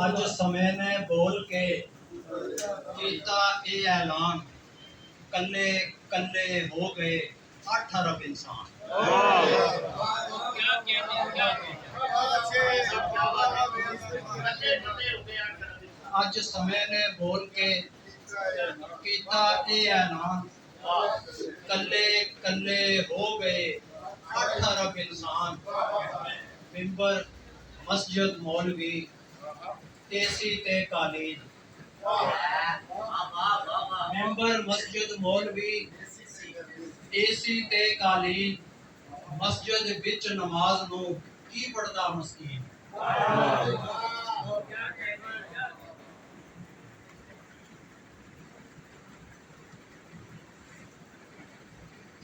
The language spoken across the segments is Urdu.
اج سمے نے بول کے کیتا اے اعلان، کلے کلے ہو گئے 8 ارب انسان۔ اج سمے نے بول کے کیتا اے اعلان، کلے کلے ہو گئے 8 ارب انسان۔ ممبر مسجد مولوی اے سی تے قالین، ممبر مسجد مولوی اے سی تے قالین، مسجد وچ نماز نو کی پڑھدا مسکین۔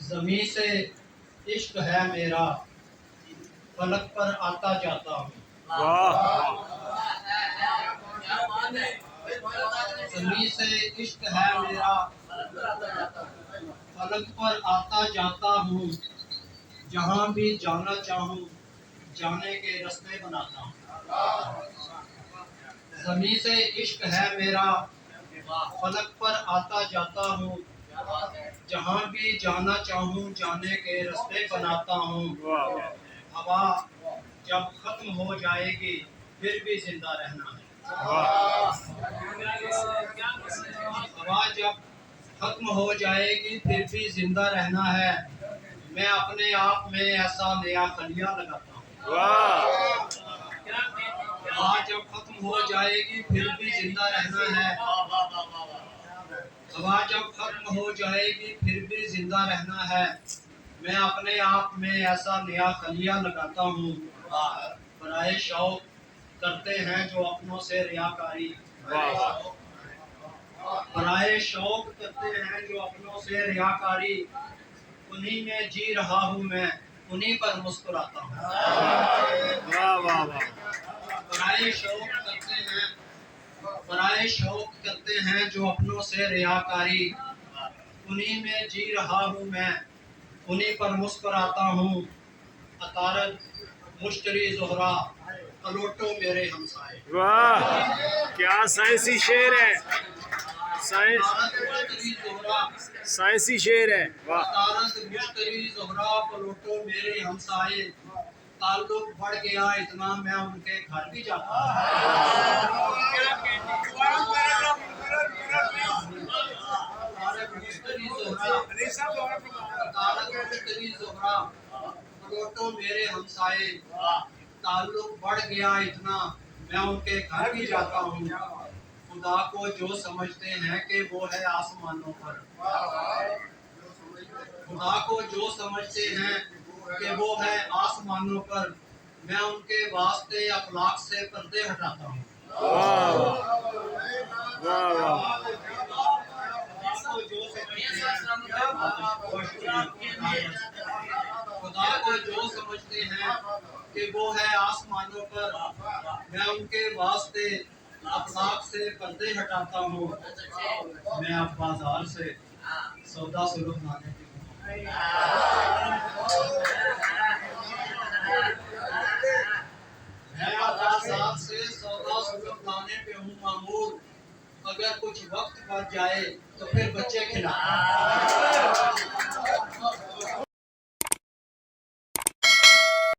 زمیں سے عشق ہے میرا، فلک پر آتا جاتا ہوں۔ زمیں سے عشق ہے میرا، فلک پر آتا جاتا ہوں۔ جہاں بھی جانا چاہوں جانے کے راستے بناتا ہوں۔ زمیں سے عشق ہے میرا، فلک پر آتا جاتا ہوں۔ جہاں بھی جانا چاہوں جانے کے راستے بناتا ہوں۔ ہوا جب ختم ہو جائے گی پھر بھی زندہ رہنا ہے۔ ہوا جب ختم ہو جائے گی پھر بھی زندہ رہنا ہے۔ میں اپنے آپ میں ایسا نیا خلیہ لگاتا ہوں۔ ہوا جب ختم ہو جائے گی پھر بھی زندہ رہنا ہے۔ ہوا جب ختم ہو جائے گی پھر بھی زندہ رہنا ہے۔ میں اپنے آپ میں ایسا نیا خلیہ لگاتا ہوں۔ برائے شوق کرتے ہیں جو اپنوں سے ریاکاری، برائے شوق کرتے ہیں جو اپنوں سے ریاکاری، انہی میں جی رہا ہوں میں، انہی پر مسکراتا ہوں۔ برائے شوق کرتے ہیں، برائے شوق کرتے ہیں جو اپنوں سے ریاکاری، انہی میں جی رہا ہوں میں، انہی پر مسکراتا ہوں۔ عطارد مشتری زہرا پلوٹو میرے ہمسائے۔ واہ کیا سائنسی شعر ہے، سائنسی شعر ہے۔ عطارد مشتری زہرا پلوٹو میرے ہمسائے، تعلق بڑھ گیا اتنا میں ان کے گھر بھی جاتا ہوں۔ عطارد مشتری زہرا پلوٹو میرے ہمسائے، تعلق بڑھ گیا اتنا میں ان کے گھر بھی جاتا ہوں۔ خدا کو جو سمجھتے ہیں کہ وہ ہے آسمانوں پر، خدا کو جو سمجھتے ہیں کہ وہ ہے آسمانوں پر، میں ان کے واسطے اخلاق سے پردے ہٹاتا ہوں۔ خدا کو جو سمجھتے ہیں کہ وہ ہے آسمانوں پر، میں ان کے واسطے اخلاق سے پردے ہٹاتا ہوں۔ میں اب بازار سے سودا سلوک لانے کی ہوں۔ میں اب بازار سے سودا سلوک لانے پہ ہوں مامور، اگر کچھ وقت بچ جائے تو پھر بچے کھلانا۔